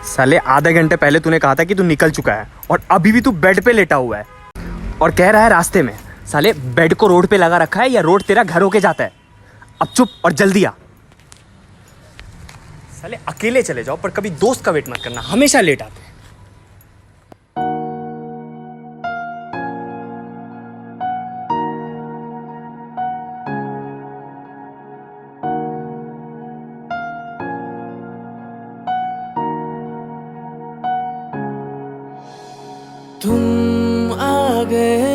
साले आधे घंटे पहले तूने कहा था कि तू निकल चुका है और अभी भी तू बेड पे लेटा हुआ है और कह रहा है रास्ते में। साले बेड को रोड पे लगा रखा है या रोड तेरा घर होके जाता है? अब चुप और जल्दी आ। साले अकेले चले जाओ पर कभी दोस्त का वेट मत करना, हमेशा लेट आते हैं। तुम आ गए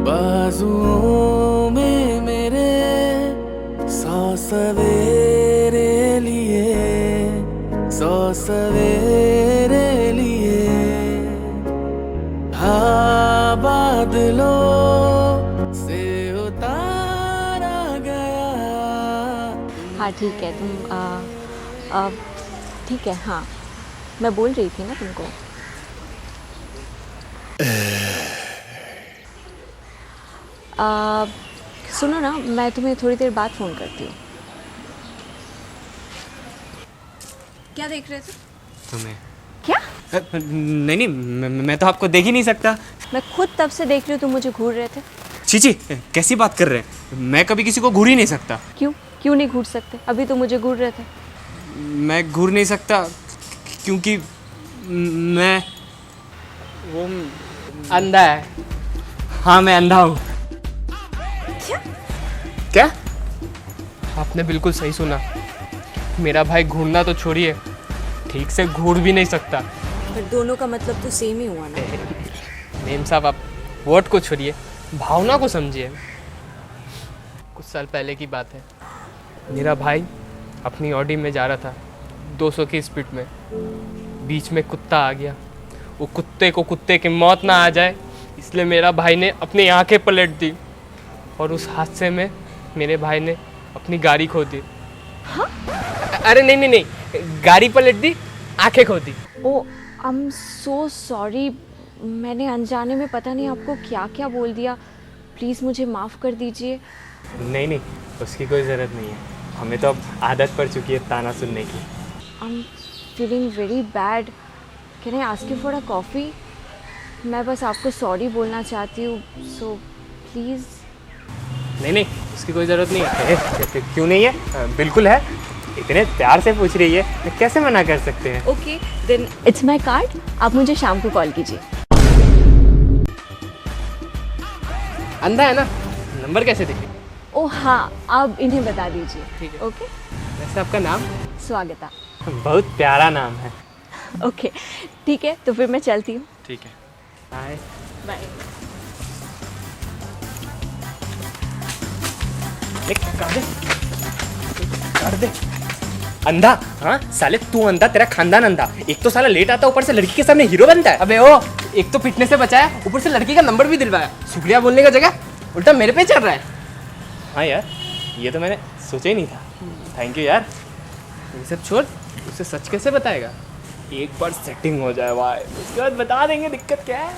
बाजुओं में मेरे, 100 सवेरे लिए, 100 सवेरे लिए। हाँ बादलों से उतारा गया। हाँ ठीक है, तुम ठीक है। हाँ मैं बोल रही थी ना तुमको। सुनो ना, मैं तुम्हें थोड़ी देर बाद फ़ोन करती हूँ। क्या देख रहे थे? तुम्हें क्या? नहीं नहीं, मैं तो आपको देख ही नहीं सकता। मैं खुद तब से देख रही हूँ, तुम मुझे घूर रहे थे। चीची कैसी बात कर रहे हैं? मैं कभी किसी को घूर ही नहीं सकता। क्यों क्यों नहीं घूर सकते? अभी तो मुझे घूर रहे थे। मैं घूर नहीं सकता क्योंकि मैं वो अंधा है। हाँ मैं अंधा हूँ। क्या? आपने बिल्कुल सही सुना। मेरा भाई घूरना तो छोड़िए, ठीक से घूर भी नहीं सकता। पर दोनों का मतलब तो सेम ही हुआ ना। मेम साहब, आप वर्ड को छोड़िए, भावना को समझिए। कुछ साल पहले की बात है, मेरा भाई अपनी ऑडी में जा रहा था 200 की स्पीड में। बीच में कुत्ता आ गया। वो कुत्ते को कुत्ते की मौत ना आ जाए इसलिए मेरा भाई ने अपनी आंखें पलट दी और उस हादसे में मेरे भाई ने अपनी गाड़ी खो दी। हाँ? अरे नहीं नहीं नहीं, गाड़ी पलट दी, आंखें खो दी। ओ आई एम सो सॉरी, मैंने अनजाने में पता नहीं आपको क्या क्या बोल दिया। प्लीज़ मुझे माफ़ कर दीजिए। नहीं नहीं, उसकी कोई ज़रूरत नहीं है। हमें तो अब आदत पड़ चुकी है ताना सुनने की। I am feeling very bad. Can I ask you for a coffee? मैं बस आपको सॉरी बोलना चाहती हूँ, सो प्लीज़। नहीं नहीं, उसकी कोई ज़रूरत नहीं है। क्यों नहीं है? बिल्कुल है। इतने प्यार से पूछ रही है तो कैसे मना कर सकते हैं? Okay then it's my card. आप मुझे शाम को कॉल कीजिए। अंधा है ना, नंबर कैसे दिखे? ओह हाँ, आप इन्हें बता दीजिए। ठीक है। ओके। वैसे आपका नाम? स्वागता। बहुत प्यारा नाम है। ओके ठीक है, तो फिर मैं चलती हूँ। ठीक है, बाय बाय। कर दे। अंधा? हाँ साले, तू अंधा, तेरा खानदान अंधा। एक तो साला लेट आता, ऊपर से लड़की के सामने हीरो बनता है। अबे ओ, एक तो पिटने से बचाया, ऊपर से लड़की का नंबर भी दिलवाया। शुक्रिया बोलने का जगह उल्टा मेरे पे चढ़ रहा है। हाँ यार, ये तो मैंने सोचा ही नहीं था। थैंक यू यार। ये सब छोड़, उसे सच कैसे बताएगा? एक बार सेटिंग हो जाए भाई, उसके बाद बता देंगे। दिक्कत क्या है?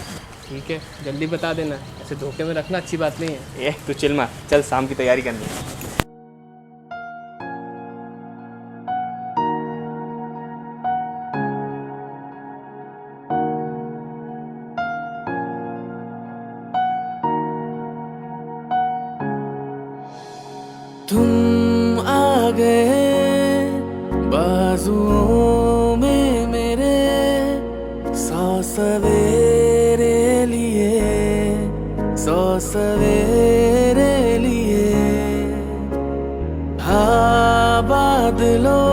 ठीक है, जल्दी बता देना। ऐसे धोखे में रखना अच्छी बात नहीं है। ए तू चिल मार, चल शाम की तैयारी करनी है। तुम आ गए बाजुओं में मेरे, 100 सवेरे लिए, 100 सवेरे लिए। हाँ बादलों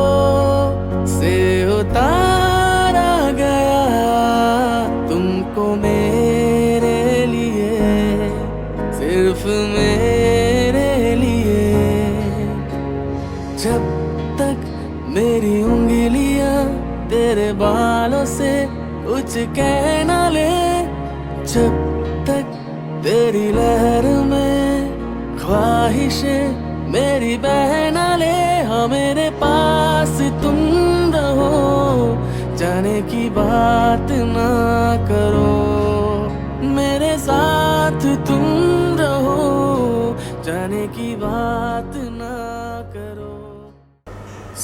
से उतारा गया तुमको मेरे लिए, सिर्फ मेरे लिए। जब तक मेरी उंगलियां तेरे बालों से कुछ कह ना ले, जब तक तेरी लहर में ख्वाहिशें मेरी बह ना ले। हाँ मेरे पास तुम रहो, जाने की बात ना करो। मेरे साथ तुम रहो, जाने की बात ना करो।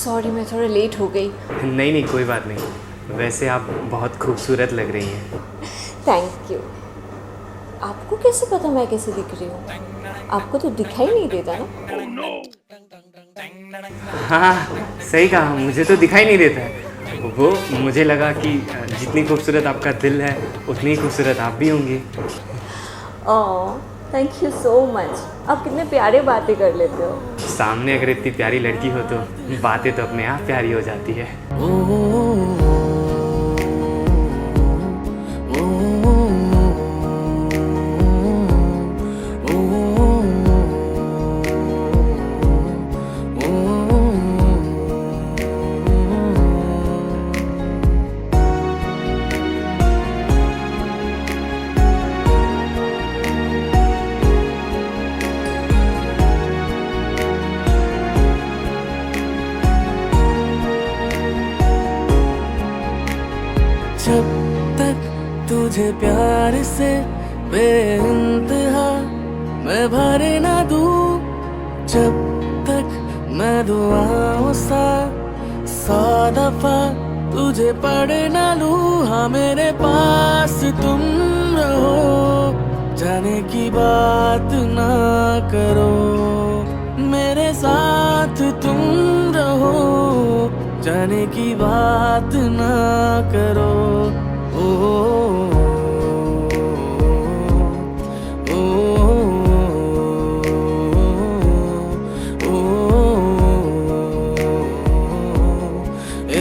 सॉरी मैं थोड़ा लेट हो गई। नहीं नहीं, कोई बात नहीं। वैसे आप बहुत खूबसूरत लग रही हैं। Thank you. आपको कैसे पता मैं कैसे दिख रही हूँ? आपको तो दिखाई नहीं देता ना। हाँ सही कहा, मुझे तो दिखाई नहीं देता है। वो मुझे लगा कि जितनी खूबसूरत आपका दिल है उतनी ही खूबसूरत आप भी होंगी। Oh thank you so much. आप कितने प्यारे बातें कर लेते हो। सामने अगर इतनी प्यारी लड़की हो तो बातें तो अपने आप प्यारी हो जाती है। जब तक तुझे प्यार से बेइंतहा मैं भरे ना दूं, जब तक मैं दुआओं सा 100 दफा तुझे पढ़ ना लूं। हाँ मेरे पास तुम रहो, जाने की बात ना करो। मेरे साथ तुम रहो, जाने की बात ना करो। ओ, ओ, ओ, ए,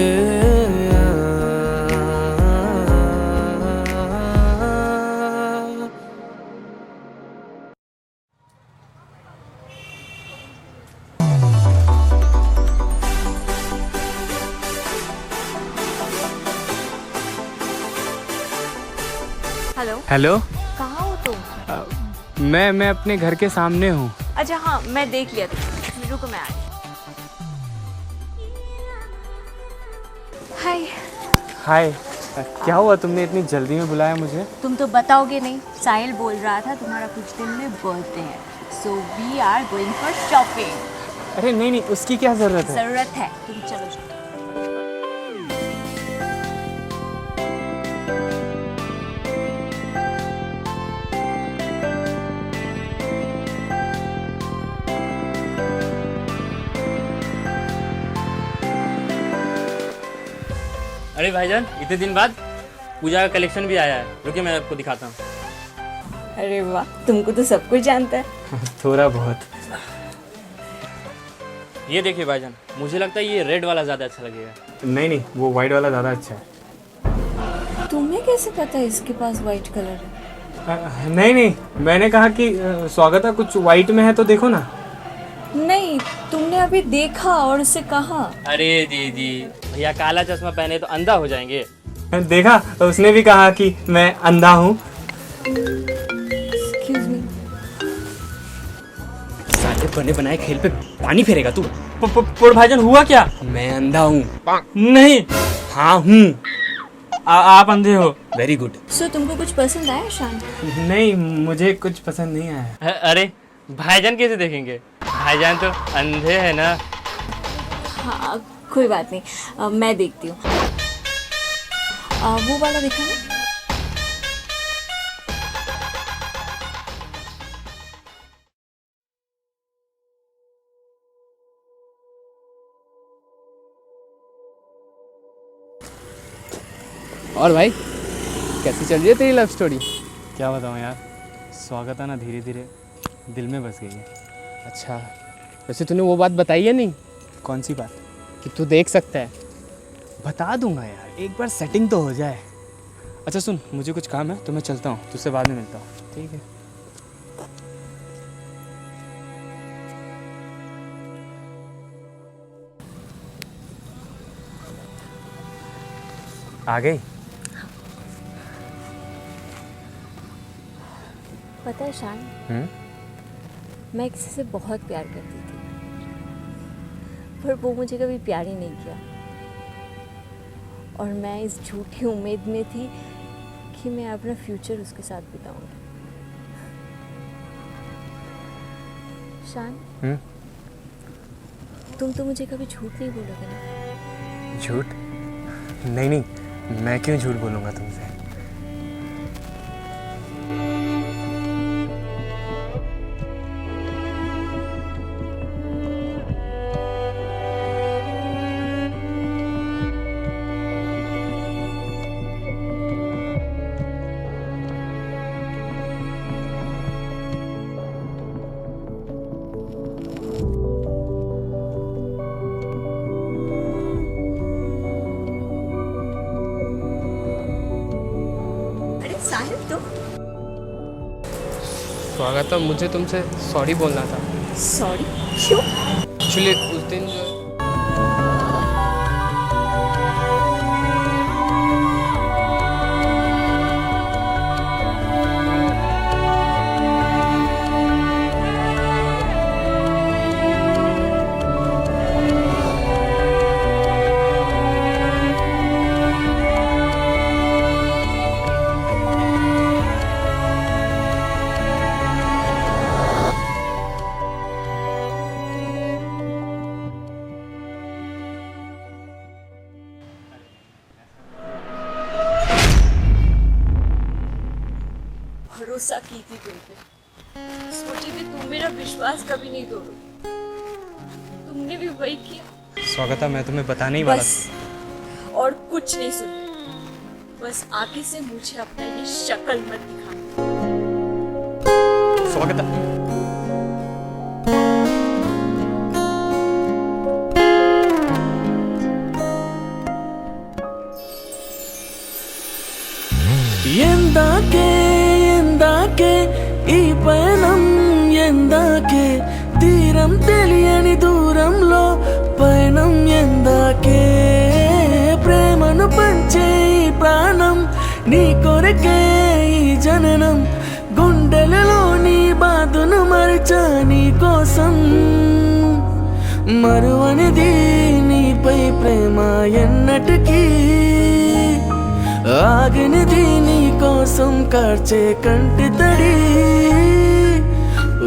हेलो, हेलो। कहाँ हो तुम? मैं अपने घर के सामने हूँ। अच्छा हाँ मैं देख लिया था। रुको मैं आ रही। हाय। हाय। क्या हुआ, तुमने इतनी जल्दी में बुलाया मुझे? तुम तो बताओगे नहीं। साहिल बोल रहा था तुम्हारा कुछ दिन में बर्थडे है, so we are going for shopping. अरे नहीं नहीं, उसकी क्या ज़रूरत है? जरूरत है, तुम चलो चलो। अरे भाईजान, इतने दिन बाद पूजा का कलेक्शन भी आया है। रुकिए मैं आपको दिखाता हूँ। अरे वाह, तुमको तो सब कुछ जानता है। थोड़ा बहुत। ये देखिए भाईजान, मुझे लगता है ये रेड वाला ज़्यादा अच्छा लगेगा। नहीं नहीं, वो वाइट वाला ज़्यादा अच्छा है। तुम्हें कैसे पता है इसके पास वाइट कलर है? नहीं नहीं, मैंने कहा कि स्वागता कुछ वाइट में है तो देखो ना। नहीं, तुमने अभी देखा और उससे कहा। अरे दीदी, भैया काला चश्मा पहने तो अंधा हो जाएंगे। देखा, उसने भी कहा कि मैं अंधा हूँ। Excuse me. साले बने बनाए खेल पे पानी फेरेगा तू? पर भाईजान हुआ क्या? मैं अंधा हूँ। नहीं, हाँ हूँ। आप अंधे हो। Very good. सो तुमको कुछ पसंद आया शान? नहीं, मुझे कुछ पसंद नहीं आया। अरे भाईजान कैसे देखेंगे? भाईजान तो अंधे है ना। हाँ कोई बात नहीं, मैं देखती हूँ। वो वाला देखा ना? और भाई कैसी चल रही है तेरी लव स्टोरी? क्या बताऊँ यार, स्वागता ना धीरे धीरे दिल में बस गई है। अच्छा, वैसे तूने वो बात बताई है नहीं कौन सी बात? कि तू देख सकता है? बता दूंगा यार, एक बार सेटिंग तो हो जाए। अच्छा सुन, मुझे कुछ काम है तो मैं चलता हूँ, तुझसे बाद में मिलता हूँ। ठीक है। आ गई? पता है शान, मैं किसी से बहुत प्यार करती थी, पर वो मुझे कभी प्यार ही नहीं किया। और मैं इस झूठी उम्मीद में थी कि मैं अपना फ्यूचर उसके साथ बिताऊंगी। शान, तुम तो मुझे कभी झूठ नहीं बोलोगे ना? झूठ? नहीं नहीं, मैं क्यों झूठ बोलूँगा तुमसे? अरे साहिल तुम? स्वागतम, मुझे तुमसे सॉरी बोलना था। सॉरी? क्यों? एक्चुअली उस दिन जो भरोसा की थी तुम पे, सोची थी तुम मेरा विश्वास कभी नहीं तोड़ोगे। तुमने भी वही किया। स्वागता, मैं तुम्हें बताने ही वाला बस और कुछ नहीं सुन, बस आगे से मुझे अपना ये शक्ल मत दिखा। स्वागता, ఎందాకే ఈ పయనం, ఎందాకే తీరం తెలియని దూరంలో పయనం, ఎందాకే ప్రేమను పంచే ఈ ప్రాణం, నీ కొరకే ఈ జననం, గుండెలలోని బాధను మరచా నీ కోసం, మరువనిది నీపై ప్రేమ ఎన్నటికీ, ఆగినది నీ కోసం కార్చే కంటి తడి,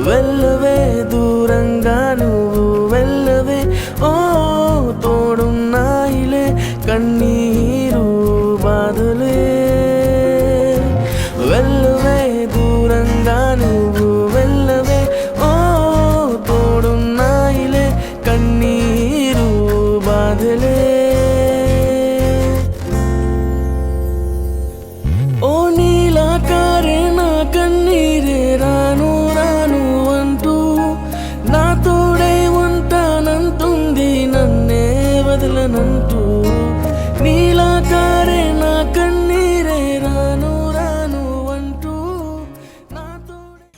వెళ్ళవే దూరంగా నువ్వు వెళ్ళవే, ఓ తోడున్నాయిలే కన్నీరు బాధలే, వెళ్ళవే దూరంగా నువ్వు వెళ్ళవే, ఓ తోడున్నాయిలే కన్నీరు బాధలే. ఓ నీలాకారే నా కన్నీరే రాను రాను అంటూ, నా తోడే ఉంటానంటుంది నన్నే వదలనంటూ, నీలాకారే నా కన్నీరే రాను రాను అంటూ, నా తోడే.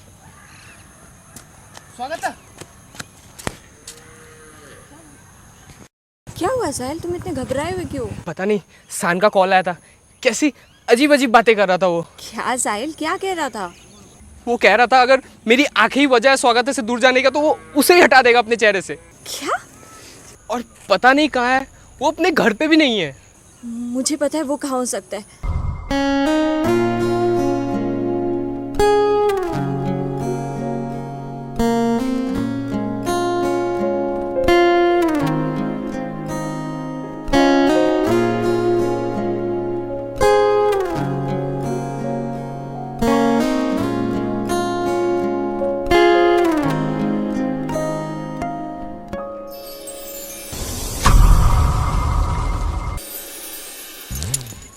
स्वागता, क्या हुआ साहिल, तुम इतने घबराए हुए क्यों? पता नहीं, सान का कॉल आया था। कैसी अजीब अजीब बातें कर रहा था वो। क्या साहिल, क्या कह रहा था? वो कह रहा था अगर मेरी आंखें ही वजह है स्वागत से दूर जाने का तो वो उसे ही हटा देगा अपने चेहरे से। क्या? और पता नहीं कहाँ है वो, अपने घर पे भी नहीं है। मुझे पता है वो कहाँ हो सकता है।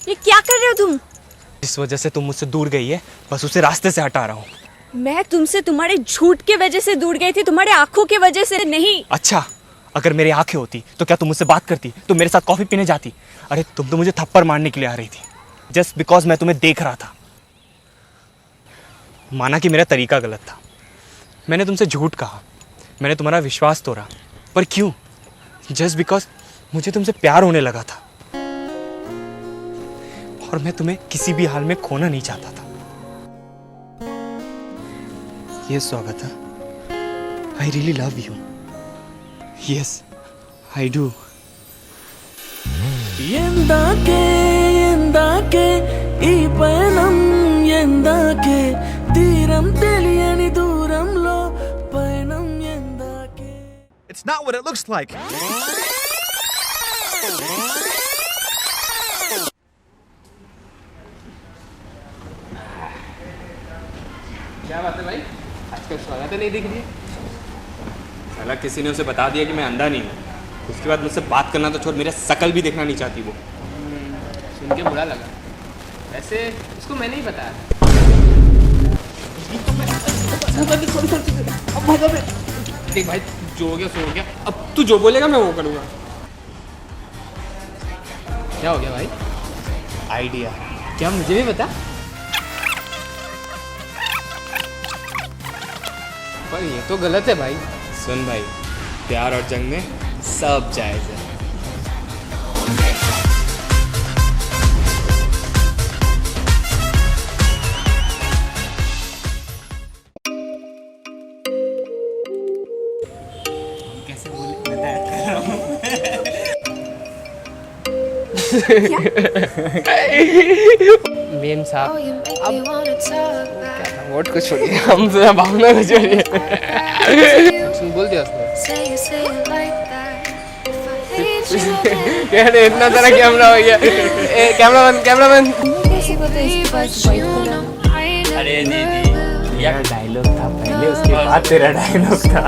ये क्या कर रहे हो तुम? जिस वजह से तुम मुझसे दूर गई है, बस उसे रास्ते से हटा रहा हूँ। मैं तुमसे तुम्हारे झूठ के वजह से दूर गई थी, तुम्हारे आंखों की वजह से नहीं। अच्छा, अगर मेरी आंखें होती तो क्या तुम मुझसे बात करती, तुम मेरे साथ कॉफी पीने जाती? अरे तुम तो मुझे थप्पड़ मारने के लिए आ रही थी, जस्ट बिकॉज मैं तुम्हें देख रहा था। माना कि मेरा तरीका गलत था, मैंने तुमसे झूठ कहा, मैंने तुम्हारा विश्वास तोड़ा, पर क्यों? जस्ट बिकॉज मुझे तुमसे प्यार होने लगा था और मैं तुम्हें किसी भी हाल में खोना नहीं चाहता था। ये स्वागत है, I really love you. Yes, I do. ఎందాకే ఎందాకే ఈ పయనం, ఎందాకే తీరం తెలియని దూరంలో పయనం, ఎందాకే. That's not what it looks like. क्या बात है भाई, आजकल स्वागत नहीं दिख रही है। साला किसी ने उसे बता दिया कि मैं अंधा नहीं हूँ, उसके बाद मुझसे बात करना तो छोड़, मेरा शकल भी देखना नहीं चाहती वो। सुन के बुरा लगा, वैसे उसको मैंने ही बताया। देख भाई, जो हो गया सो हो गया, अब तू जो बोलेगा मैं वो करूँगा। क्या हो गया भाई? आइडिया। क्या मुझे भी बता। पर ये तो गलत है भाई। सुन भाई, प्यार और जंग में सब जायज़ है। कैसे बोले, मैं तो कर रहा हूँ। मेम साहब, अब क्या था, वोट को छोड़िए, हम तो भावना को छोड़िए। सुन, बोल दिया उसने। कह रहे इतना सारा कैमरा हो गया। कैमरा बंद। अरे जी यार, डायलॉग था पहले, उसके बाद तेरा डायलॉग था।